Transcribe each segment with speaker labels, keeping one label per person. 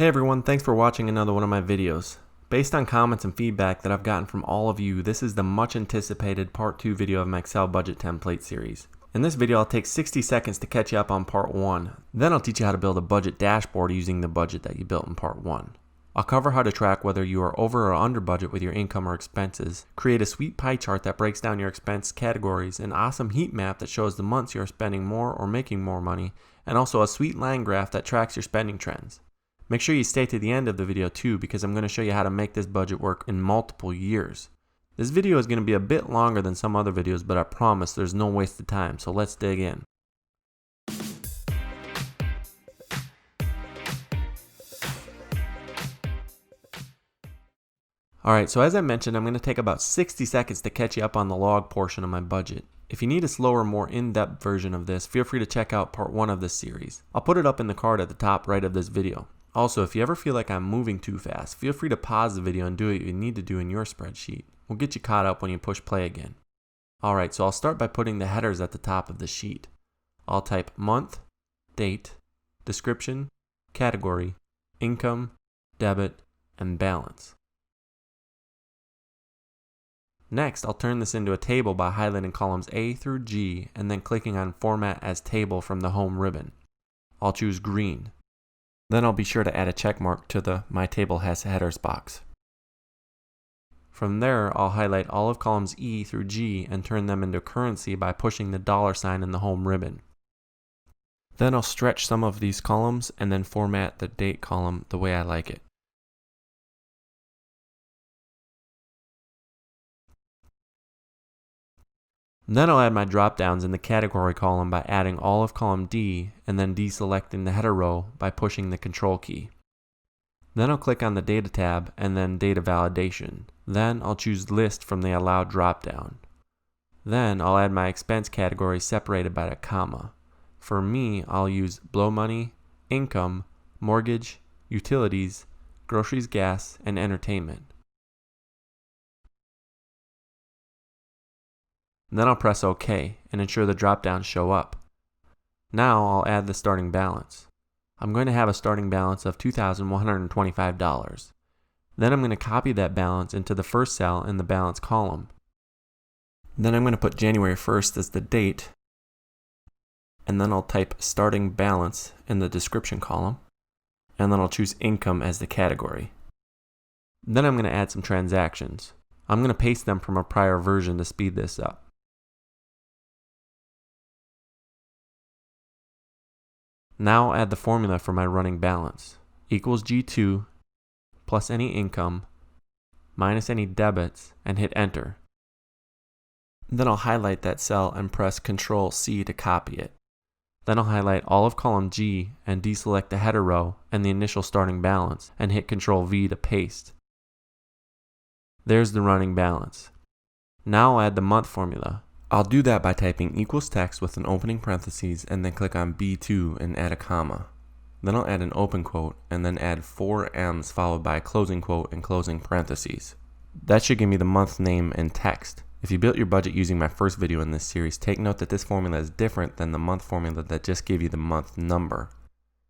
Speaker 1: Hey everyone, thanks for watching another one of my videos. Based on comments and feedback that I've gotten from all of you, this is the much anticipated part 2 video of my Excel budget template series. In this video, I'll take 60 seconds to catch you up on part 1. Then I'll teach you how to build a budget dashboard using the budget that you built in part 1. I'll cover how to track whether you are over or under budget with your income or expenses, create a sweet pie chart that breaks down your expense categories, an awesome heat map that shows the months you are spending more or making more money, and also a sweet line graph that tracks your spending trends. Make sure you stay to the end of the video too, because I'm going to show you how to make this budget work in multiple years. This video is going to be a bit longer than some other videos, but I promise there's no wasted time, so let's dig in. Alright, so as I mentioned, I'm going to take about 60 seconds to catch you up on the log portion of my budget. If you need a slower, more in-depth version of this, feel free to check out part 1 of this series. I'll put it up in the card at the top right of this video. Also, if you ever feel like I'm moving too fast, feel free to pause the video and do what you need to do in your spreadsheet. We'll get you caught up when you push play again. Alright, so I'll start by putting the headers at the top of the sheet. I'll type month, date, description, category, income, debit, and balance. Next, I'll turn this into a table by highlighting columns A through G and then clicking on Format as Table from the Home ribbon. I'll choose green. Then I'll be sure to add a check mark to the My Table Has Headers box. From there, I'll highlight all of columns E through G and turn them into currency by pushing the $ in the Home ribbon. Then I'll stretch some of these columns and then format the date column the way I like it. Then I'll add my drop downs in the category column by adding all of column D and then deselecting the header row by pushing the Control key. Then I'll click on the Data tab and then Data Validation. Then I'll choose List from the Allow drop down. Then I'll add my expense category separated by a comma. For me, I'll use blow money, income, mortgage, utilities, groceries, gas, and entertainment. Then I'll press OK and ensure the drop-downs show up. Now I'll add the starting balance. I'm going to have a starting balance of $2,125. Then I'm going to copy that balance into the first cell in the balance column. Then I'm going to put January 1st as the date, and then I'll type starting balance in the description column, and then I'll choose income as the category. Then I'm going to add some transactions. I'm going to paste them from a prior version to speed this up. Now I'll add the formula for my running balance. Equals G2 plus any income minus any debits and hit enter. Then I'll highlight that cell and press Ctrl C to copy it. Then I'll highlight all of column G and deselect the header row and the initial starting balance and hit Ctrl V to paste. There's the running balance. Now I'll add the month formula. I'll do that by typing equals text with an opening parentheses and then click on B2 and add a comma. Then I'll add an open quote and then add 4 M's followed by a closing quote and closing parentheses. That should give me the month name and text. If you built your budget using my first video in this series, take note that this formula is different than the month formula that just gave you the month number.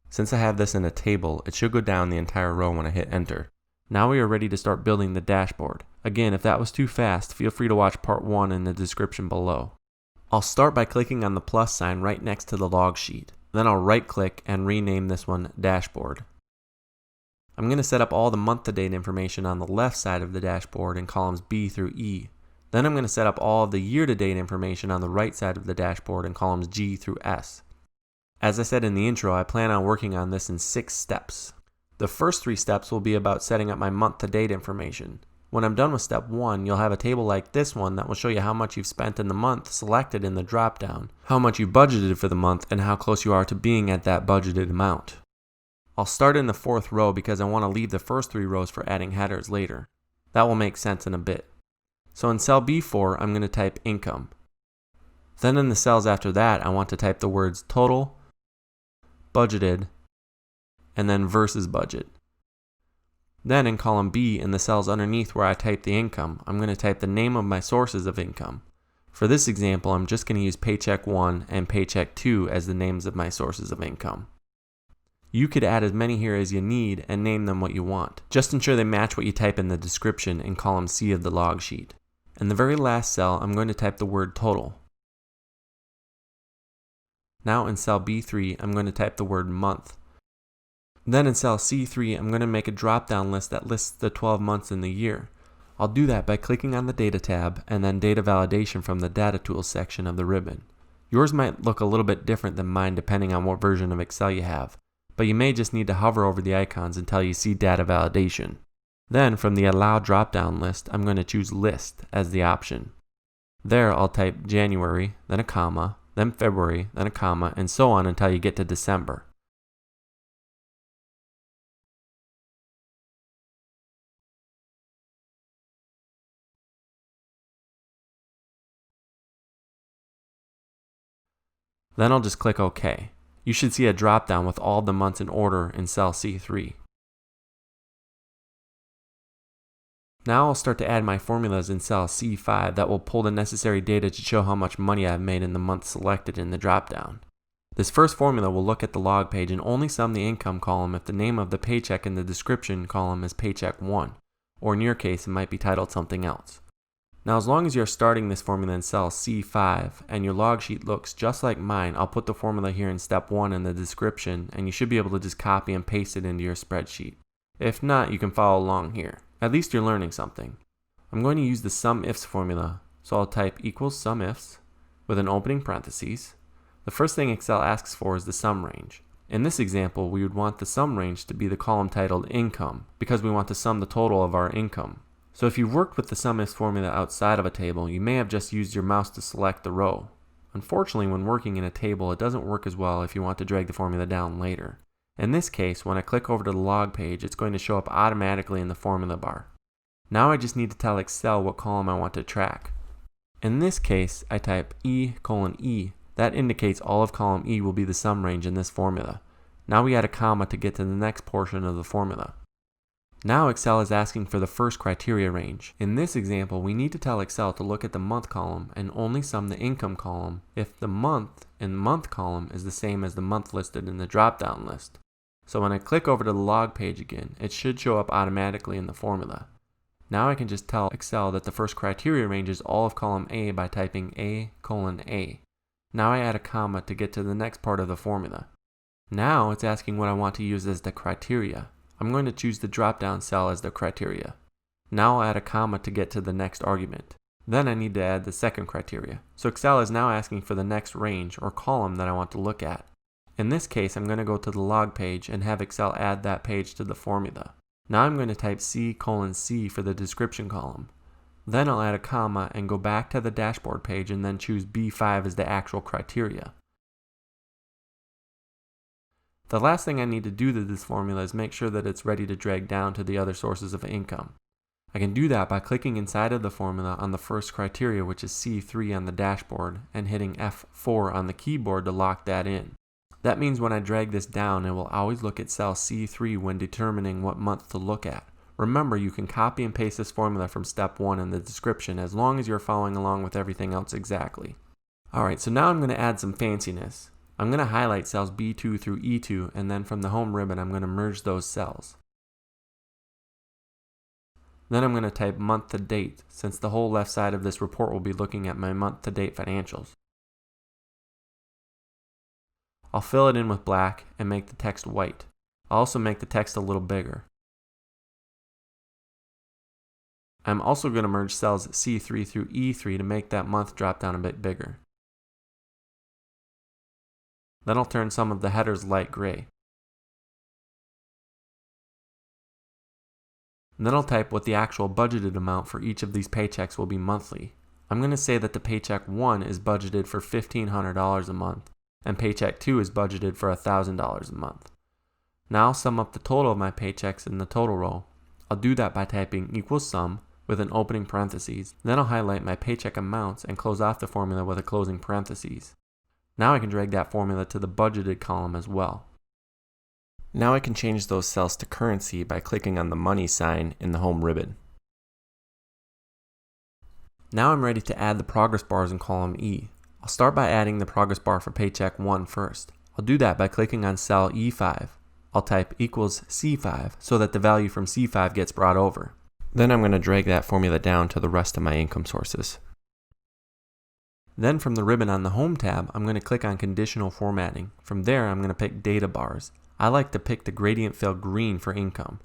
Speaker 1: Since I have this in a table, it should go down the entire row when I hit enter. Now we are ready to start building the dashboard. Again, if that was too fast, feel free to watch part 1 in the description below. I'll start by clicking on the plus sign right next to the log sheet. Then I'll right click and rename this one Dashboard. I'm going to set up all the month-to-date information on the left side of the dashboard in columns B through E. Then I'm going to set up all of the year-to-date information on the right side of the dashboard in columns G through S. As I said in the intro, I plan on working on this in 6 steps. The first 3 steps will be about setting up my month-to-date information. When I'm done with step 1, you'll have a table like this one that will show you how much you've spent in the month selected in the drop-down, how much you budgeted for the month, and how close you are to being at that budgeted amount. I'll start in the 4th row because I want to leave the first 3 rows for adding headers later. That will make sense in a bit. So in cell B4, I'm going to type income. Then in the cells after that, I want to type the words total, budgeted, and then versus budget. Then in column B, in the cells underneath where I type the income, I'm going to type the name of my sources of income. For this example, I'm just going to use Paycheck 1 and Paycheck 2 as the names of my sources of income. You could add as many here as you need and name them what you want. Just ensure they match what you type in the description in column C of the log sheet. In the very last cell, I'm going to type the word total. Now in cell B3, I'm going to type the word month. Then in cell C3, I'm going to make a drop-down list that lists the 12 months in the year. I'll do that by clicking on the Data tab and then Data Validation from the Data Tools section of the ribbon. Yours might look a little bit different than mine depending on what version of Excel you have, but you may just need to hover over the icons until you see Data Validation. Then from the Allow drop-down list, I'm going to choose List as the option. There I'll type January, then a comma, then February, then a comma, and so on until you get to December. Then I'll just click OK. You should see a drop-down with all the months in order in cell C3. Now I'll start to add my formulas in cell C5 that will pull the necessary data to show how much money I've made in the month selected in the drop-down. This first formula will look at the log page and only sum the income column if the name of the paycheck in the description column is Paycheck 1, or in your case it might be titled something else. Now as long as you're starting this formula in cell C5 and your log sheet looks just like mine, I'll put the formula here in step 1 in the description and you should be able to just copy and paste it into your spreadsheet. If not, you can follow along here. At least you're learning something. I'm going to use the SUMIFS formula, so I'll type equals SUMIFS with an opening parentheses. The first thing Excel asks for is the sum range. In this example, we would want the sum range to be the column titled Income because we want to sum the total of our income. So if you've worked with the SUMIFS formula outside of a table, you may have just used your mouse to select the row. Unfortunately, when working in a table, it doesn't work as well if you want to drag the formula down later. In this case, when I click over to the log page, it's going to show up automatically in the formula bar. Now I just need to tell Excel what column I want to track. In this case, I type E:E. That indicates all of column E will be the sum range in this formula. Now we add a comma to get to the next portion of the formula. Now Excel is asking for the first criteria range. In this example, we need to tell Excel to look at the month column and only sum the income column if the month in the month column is the same as the month listed in the drop-down list. So when I click over to the log page again, it should show up automatically in the formula. Now I can just tell Excel that the first criteria range is all of column A by typing A:A. Now I add a comma to get to the next part of the formula. Now it's asking what I want to use as the criteria. I'm going to choose the drop-down cell as the criteria. Now I'll add a comma to get to the next argument. Then I need to add the second criteria. So Excel is now asking for the next range or column that I want to look at. In this case, I'm going to go to the log page and have Excel add that page to the formula. Now I'm going to type C:C for the description column. Then I'll add a comma and go back to the dashboard page and then choose B5 as the actual criteria. The last thing I need to do to this formula is make sure that it's ready to drag down to the other sources of income. I can do that by clicking inside of the formula on the first criteria, which is C3 on the dashboard, and hitting F4 on the keyboard to lock that in. That means when I drag this down, it will always look at cell C3 when determining what month to look at. Remember, you can copy and paste this formula from step 1 in the description as long as you're following along with everything else exactly. Alright, so now I'm going to add some fanciness. I'm going to highlight cells B2 through E2, and then from the home ribbon I'm going to merge those cells. Then I'm going to type month to date, since the whole left side of this report will be looking at my month to date financials. I'll fill it in with black and make the text white. I'll also make the text a little bigger. I'm also going to merge cells C3 through E3 to make that month drop down a bit bigger. Then I'll turn some of the headers light gray. And then I'll type what the actual budgeted amount for each of these paychecks will be monthly. I'm going to say that the paycheck 1 is budgeted for $1,500 a month, and paycheck 2 is budgeted for $1,000 a month. Now I'll sum up the total of my paychecks in the total row. I'll do that by typing equals sum with an opening parentheses. Then I'll highlight my paycheck amounts and close off the formula with a closing parentheses. Now I can drag that formula to the budgeted column as well. Now I can change those cells to currency by clicking on the money sign in the home ribbon. Now I'm ready to add the progress bars in column E. I'll start by adding the progress bar for paycheck 1 first. I'll do that by clicking on cell E5. I'll type equals C5 so that the value from C5 gets brought over. Then I'm going to drag that formula down to the rest of my income sources. Then from the ribbon on the Home tab, I'm going to click on Conditional Formatting. From there, I'm going to pick Data Bars. I like to pick the gradient fill green for income.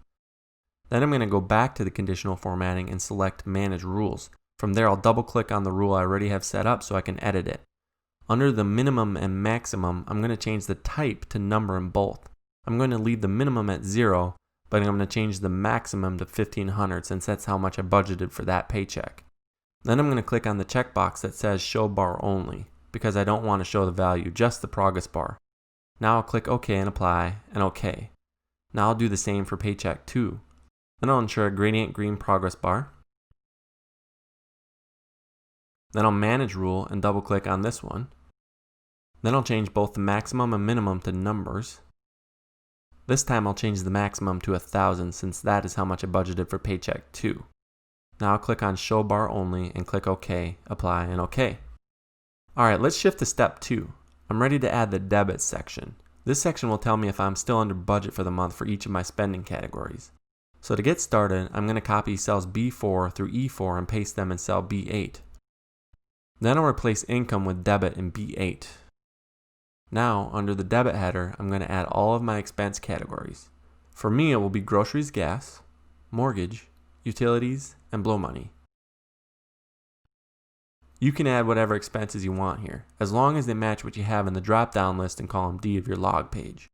Speaker 1: Then I'm going to go back to the Conditional Formatting and select Manage Rules. From there, I'll double click on the rule I already have set up so I can edit it. Under the minimum and maximum, I'm going to change the type to number in both. I'm going to leave the minimum at 0, but I'm going to change the maximum to $1,500 since that's how much I budgeted for that paycheck. Then I'm going to click on the checkbox that says Show Bar Only because I don't want to show the value, just the progress bar. Now I'll click OK and Apply and OK. Now I'll do the same for Paycheck 2. Then I'll ensure a gradient green progress bar. Then I'll Manage Rule and double click on this one. Then I'll change both the maximum and minimum to numbers. This time I'll change the maximum to 1,000 since that is how much I budgeted for Paycheck 2. Now I'll click on Show Bar Only and click OK, Apply, and OK. Alright, let's shift to step 2. I'm ready to add the Debits section. This section will tell me if I'm still under budget for the month for each of my spending categories. So to get started, I'm going to copy cells B4 through E4 and paste them in cell B8. Then I'll replace income with debit in B8. Now, under the debit header, I'm going to add all of my expense categories. For me, it will be groceries, gas, mortgage, utilities, and blow money. You can add whatever expenses you want here, as long as they match what you have in the drop-down list in column D of your log page.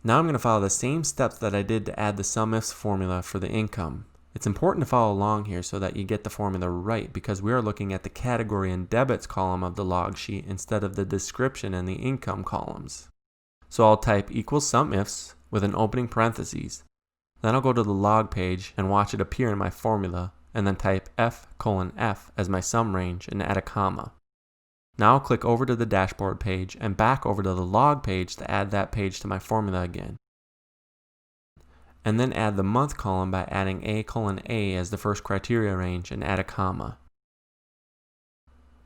Speaker 1: Now I'm going to follow the same steps that I did to add the SUMIFS formula for the income. It's important to follow along here so that you get the formula right because we are looking at the category and debits column of the log sheet instead of the description and the income columns. So I'll type equals SUMIFS with an opening parentheses. Then I'll go to the log page and watch it appear in my formula and then type F:(F) as my sum range and add a comma. Now I'll click over to the dashboard page and back over to the log page to add that page to my formula again. And then add the month column by adding A:(A) as the first criteria range and add a comma.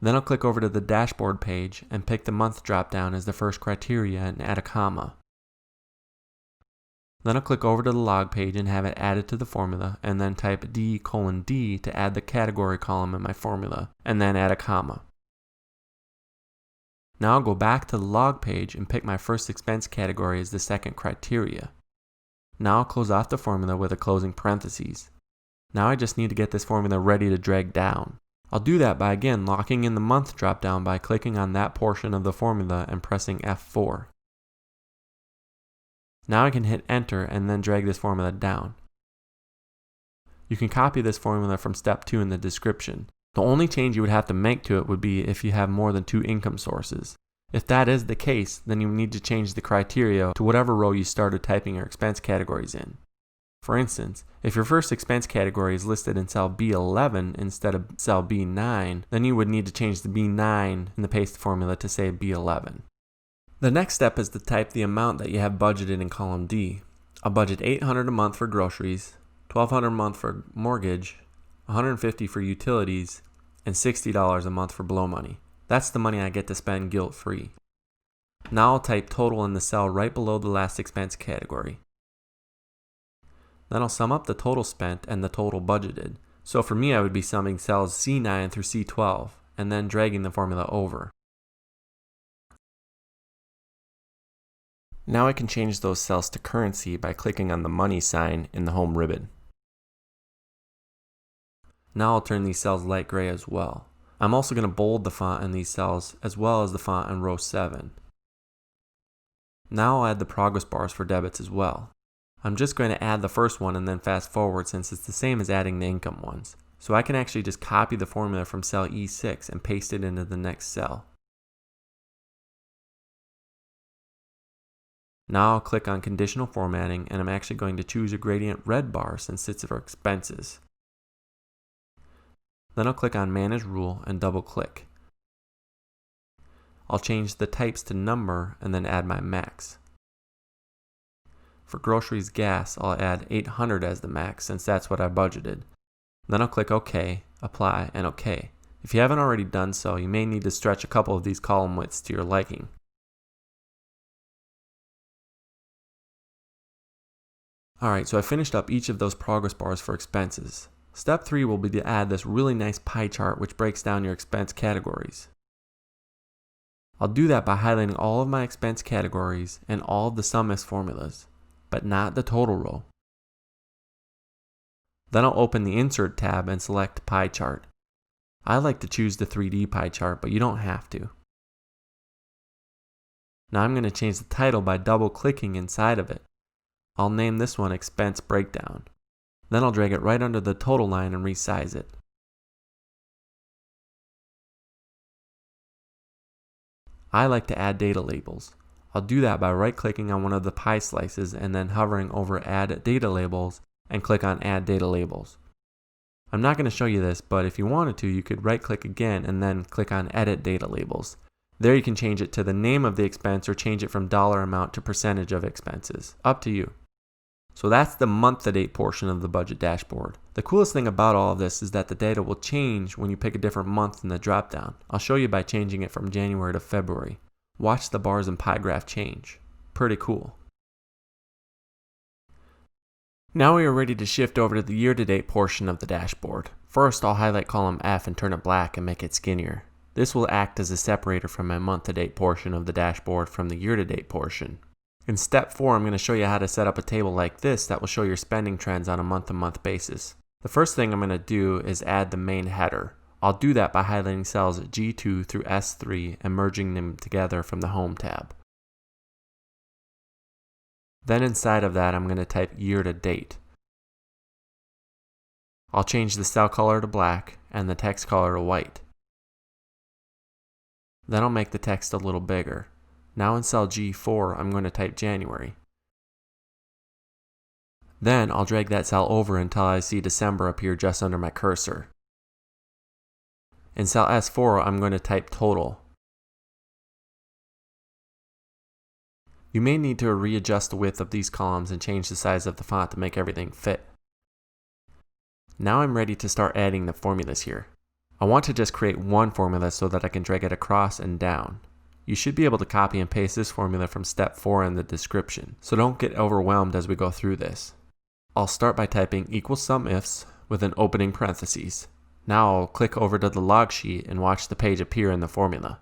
Speaker 1: Then I'll click over to the dashboard page and pick the month dropdown as the first criteria and add a comma. Then I'll click over to the log page and have it added to the formula and then type D:(D) to add the category column in my formula and then add a comma. Now I'll go back to the log page and pick my first expense category as the second criteria. Now I'll close off the formula with a closing parentheses. Now I just need to get this formula ready to drag down. I'll do that by again locking in the month dropdown by clicking on that portion of the formula and pressing F4. Now I can hit enter and then drag this formula down. You can copy this formula from step 2 in the description. The only change you would have to make to it would be if you have more than 2 income sources. If that is the case, then you need to change the criteria to whatever row you started typing your expense categories in. For instance, if your first expense category is listed in cell B11 instead of cell B9, then you would need to change the B9 in the paste formula to say B11. The next step is to type the amount that you have budgeted in column D. I'll budget $800 a month for groceries, $1,200 a month for mortgage, $150 for utilities, and $60 a month for blow money. That's the money I get to spend guilt-free. Now I'll type total in the cell right below the last expense category. Then I'll sum up the total spent and the total budgeted. So for me, I would be summing cells C9 through C12 and then dragging the formula over. Now I can change those cells to currency by clicking on the money sign in the home ribbon. Now I'll turn these cells light gray as well. I'm also going to bold the font in these cells as well as the font in row 7. Now I'll add the progress bars for debits as well. I'm just going to add the first one and then fast forward since it's the same as adding the income ones. So I can actually just copy the formula from cell E6 and paste it into the next cell. Now I'll click on Conditional Formatting and I'm actually going to choose a gradient red bar since it's for expenses. Then I'll click on Manage Rule and double click. I'll change the types to number and then add my max. For groceries gas, I'll add 800 as the max since that's what I budgeted. Then I'll click OK, Apply, and OK. If you haven't already done so, you may need to stretch a couple of these column widths to your liking. Alright, so I finished up each of those progress bars for expenses. Step 3 will be to add this really nice pie chart which breaks down your expense categories. I'll do that by highlighting all of my expense categories and all of the SUMIFS formulas, but not the total row. Then I'll open the Insert tab and select Pie Chart. I like to choose the 3D pie chart, but you don't have to. Now I'm going to change the title by double-clicking inside of it. I'll name this one Expense Breakdown. Then I'll drag it right under the total line and resize it. I like to add data labels. I'll do that by right-clicking on one of the pie slices and then hovering over Add Data Labels and click on Add Data Labels. I'm not going to show you this, but if you wanted to, you could right-click again and then click on Edit Data Labels. There you can change it to the name of the expense or change it from dollar amount to percentage of expenses. Up to you. So that's the month-to-date portion of the budget dashboard. The coolest thing about all of this is that the data will change when you pick a different month in the dropdown. I'll show you by changing it from January to February. Watch the bars and pie graph change. Pretty cool. Now we are ready to shift over to the year-to-date portion of the dashboard. First, I'll highlight column F and turn it black and make it skinnier. This will act as a separator from my month-to-date portion of the dashboard from the year-to-date portion. In step 4, I'm going to show you how to set up a table like this that will show your spending trends on a month-to-month basis. The first thing I'm going to do is add the main header. I'll do that by highlighting cells G2 through S3 and merging them together from the Home tab. Then inside of that, I'm going to type year-to-date. I'll change the cell color to black and the text color to white. Then I'll make the text a little bigger. Now in cell G4, I'm going to type January. Then I'll drag that cell over until I see December appear just under my cursor. In cell S4, I'm going to type total. You may need to readjust the width of these columns and change the size of the font to make everything fit. Now I'm ready to start adding the formulas here. I want to just create one formula so that I can drag it across and down. You should be able to copy and paste this formula from step 4 in the description, so don't get overwhelmed as we go through this. I'll start by typing =SUMIFS with an opening parentheses. Now I'll click over to the log sheet and watch the page appear in the formula.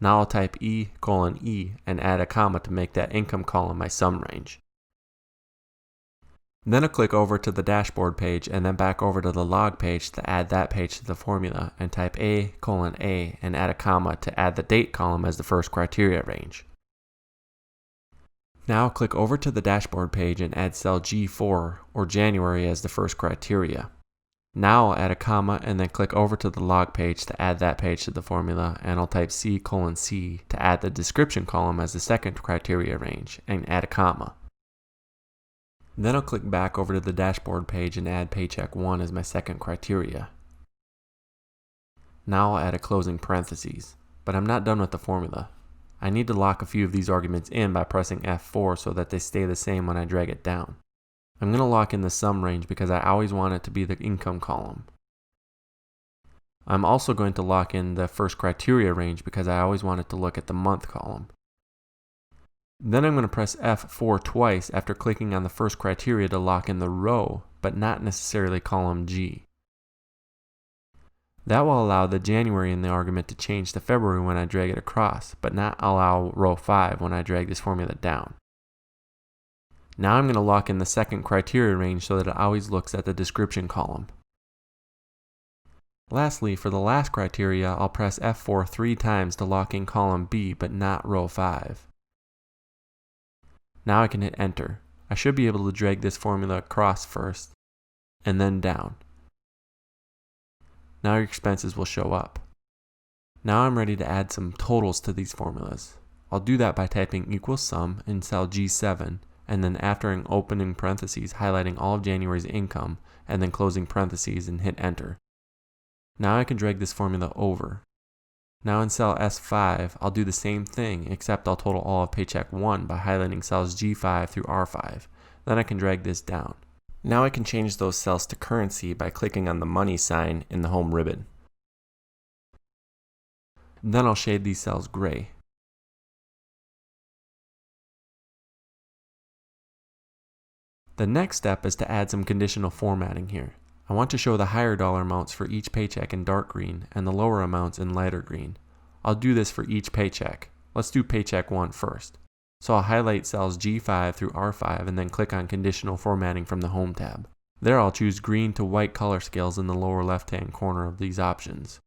Speaker 1: Now I'll type E:E and add a comma to make that income column my sum range. Then I'll click over to the dashboard page and then back over to the log page to add that page to the formula and type A:A and add a comma to add the date column as the first criteria range. Now I'll click over to the dashboard page and add cell G4 or January as the first criteria. Now I'll add a comma and then click over to the log page to add that page to the formula, and I'll type C:C to add the description column as the second criteria range and add a comma. Then I'll click back over to the dashboard page and add paycheck 1 as my second criteria. Now I'll add a closing parentheses, but I'm not done with the formula. I need to lock a few of these arguments in by pressing F4 so that they stay the same when I drag it down. I'm going to lock in the sum range because I always want it to be the income column. I'm also going to lock in the first criteria range because I always want it to look at the month column. Then I'm going to press F4 twice after clicking on the first criteria to lock in the row, but not necessarily column G. That will allow the January in the argument to change to February when I drag it across, but not allow row 5 when I drag this formula down. Now I'm going to lock in the second criteria range so that it always looks at the description column. Lastly, for the last criteria, I'll press F4 3 times to lock in column B but not row 5. Now I can hit enter. I should be able to drag this formula across first and then down. Now your expenses will show up. Now I'm ready to add some totals to these formulas. I'll do that by typing =sum in cell G7 and then after an opening parentheses highlighting all of January's income and then closing parentheses and hit enter. Now I can drag this formula over. Now in cell S5, I'll do the same thing except I'll total all of paycheck 1 by highlighting cells G5 through R5. Then I can drag this down. Now I can change those cells to currency by clicking on the money sign in the home ribbon. Then I'll shade these cells gray. The next step is to add some conditional formatting here. I want to show the higher dollar amounts for each paycheck in dark green and the lower amounts in lighter green. I'll do this for each paycheck. Let's do paycheck 1 first. So I'll highlight cells G5 through R5 and then click on Conditional Formatting from the Home tab. There I'll choose green to white color scales in the lower left-hand corner of these options.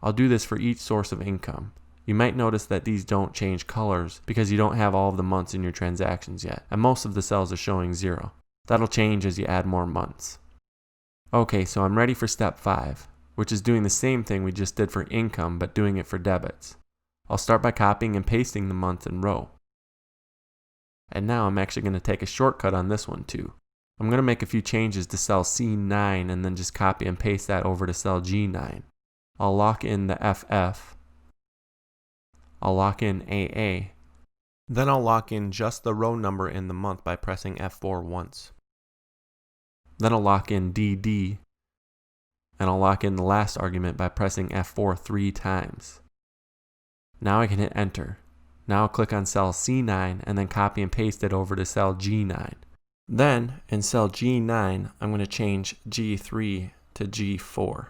Speaker 1: I'll do this for each source of income. You might notice that these don't change colors because you don't have all of the months in your transactions yet, and most of the cells are showing 0. That'll change as you add more months. Okay, so I'm ready for step 5, which is doing the same thing we just did for income, but doing it for debits. I'll start by copying and pasting the month and row. And now I'm actually going to take a shortcut on this one too. I'm going to make a few changes to cell C9 and then just copy and paste that over to cell G9. I'll lock in the FF. I'll lock in AA. Then I'll lock in just the row number in the month by pressing F4 once. Then I'll lock in DD, and I'll lock in the last argument by pressing F4 3 times. Now I can hit enter. Now I'll click on cell C9 and then copy and paste it over to cell G9. Then in cell G9, I'm going to change G3 to G4.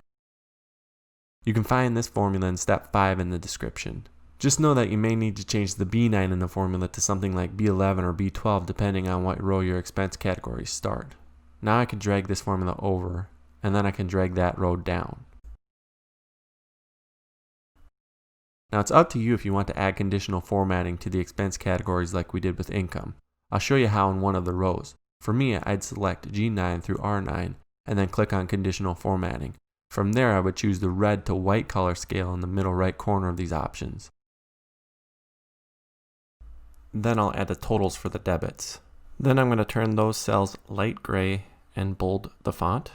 Speaker 1: You can find this formula in step 5 in the description. Just know that you may need to change the B9 in the formula to something like B11 or B12 depending on what row your expense categories start. Now I can drag this formula over, and then I can drag that row down. Now it's up to you if you want to add conditional formatting to the expense categories like we did with income. I'll show you how in one of the rows. For me, I'd select G9 through R9 and then click on conditional formatting. From there, I would choose the red to white color scale in the middle right corner of these options. Then I'll add the totals for the debits. Then I'm going to turn those cells light gray and bold the font.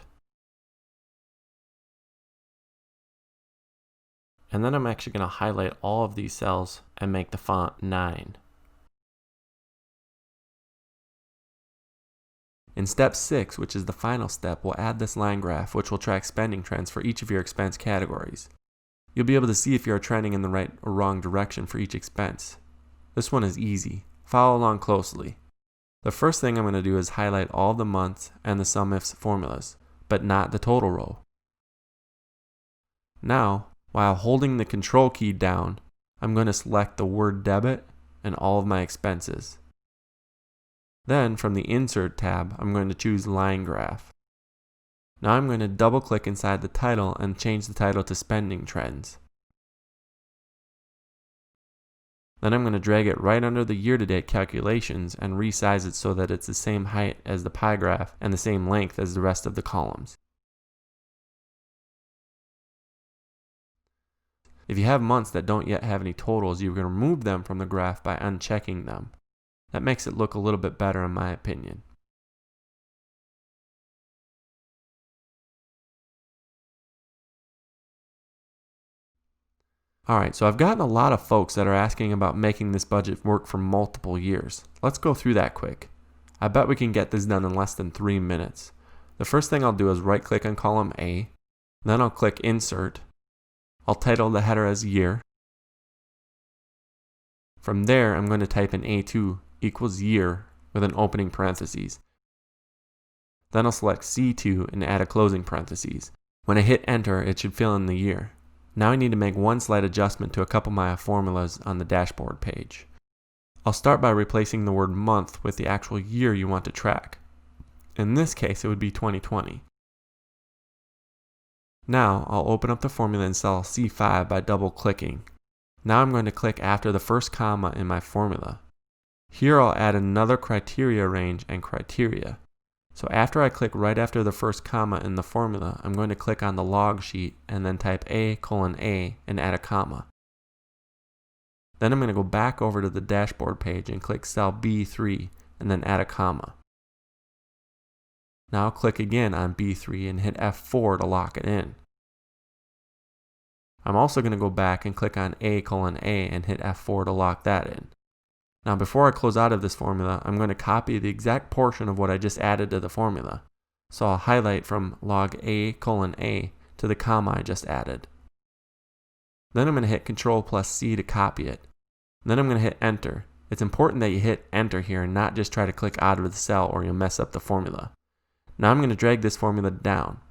Speaker 1: And then I'm actually going to highlight all of these cells and make the font 9. In step 6, which is the final step, we'll add this line graph which will track spending trends for each of your expense categories. You'll be able to see if you are trending in the right or wrong direction for each expense. This one is easy. Follow along closely. The first thing I'm going to do is highlight all the months and the SUMIFS formulas, but not the total row. Now, while holding the Control key down, I'm going to select the word debit and all of my expenses. Then, from the Insert tab, I'm going to choose Line Graph. Now I'm going to double-click inside the title and change the title to Spending Trends. Then I'm going to drag it right under the year-to-date calculations and resize it so that it's the same height as the pie graph and the same length as the rest of the columns. If you have months that don't yet have any totals, you can remove them from the graph by unchecking them. That makes it look a little bit better in my opinion. Alright, so I've gotten a lot of folks that are asking about making this budget work for multiple years. Let's go through that quick. I bet we can get this done in less than 3 minutes. The first thing I'll do is right click on column A, then I'll click Insert. I'll title the header as Year. From there, I'm going to type in A2 equals year with an opening parentheses. Then I'll select C2 and add a closing parentheses. When I hit enter, it should fill in the year. Now I need to make one slight adjustment to a couple of my formulas on the dashboard page. I'll start by replacing the word month with the actual year you want to track. In this case, it would be 2020. Now I'll open up the formula in cell C5 by double clicking. Now I'm going to click after the first comma in my formula. Here I'll add another criteria range and criteria. So after I click right after the first comma in the formula, I'm going to click on the log sheet and then type A:(A) and add a comma. Then I'm going to go back over to the dashboard page and click cell B3 and then add a comma. Now I'll click again on B3 and hit F4 to lock it in. I'm also going to go back and click on A:(A) and hit F4 to lock that in. Now before I close out of this formula, I'm going to copy the exact portion of what I just added to the formula. So I'll highlight from log A:(A) to the comma I just added. Then I'm going to hit Ctrl+C to copy it. Then I'm going to hit enter, It's important that you hit enter here and not just try to click out of the cell or you'll mess up the formula. Now I'm going to drag this formula down.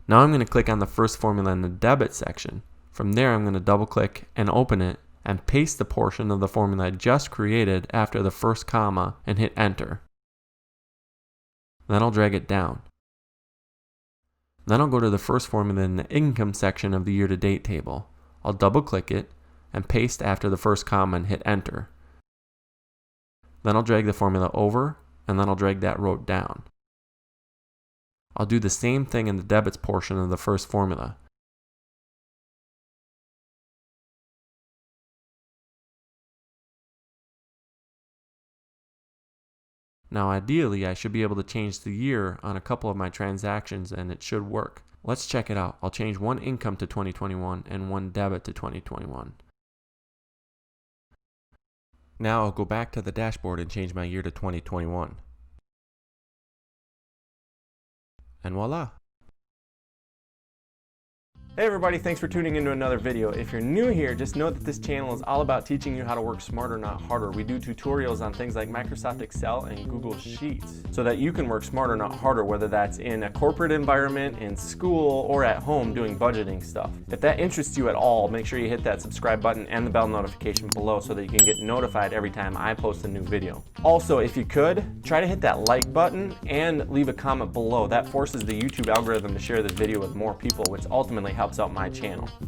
Speaker 1: Now I'm going to click on the first formula in the debit section. From there I'm going to double click and open it and paste the portion of the formula I just created after the first comma and hit enter. Then I'll drag it down. Then I'll go to the first formula in the income section of the year-to-date table. I'll double click it and paste after the first comma and hit enter. Then I'll drag the formula over and then I'll drag that row down. I'll do the same thing in the debits portion of the first formula. Now ideally I should be able to change the year on a couple of my transactions and it should work. Let's check it out. I'll change one income to 2021 and one debit to 2021. Now I'll go back to the dashboard and change my year to 2021. And voila! Hey everybody, thanks for tuning into another video. If you're new here, just know that this channel is all about teaching you how to work smarter, not harder. We do tutorials on things like Microsoft Excel and Google Sheets so that you can work smarter, not harder, whether that's in a corporate environment, in school, or at home doing budgeting stuff. If that interests you at all, make sure you hit that subscribe button and the bell notification below so that you can get notified every time I post a new video. Also, if you could, try to hit that like button and leave a comment below. That forces the YouTube algorithm to share this video with more people, which ultimately helps out my channel.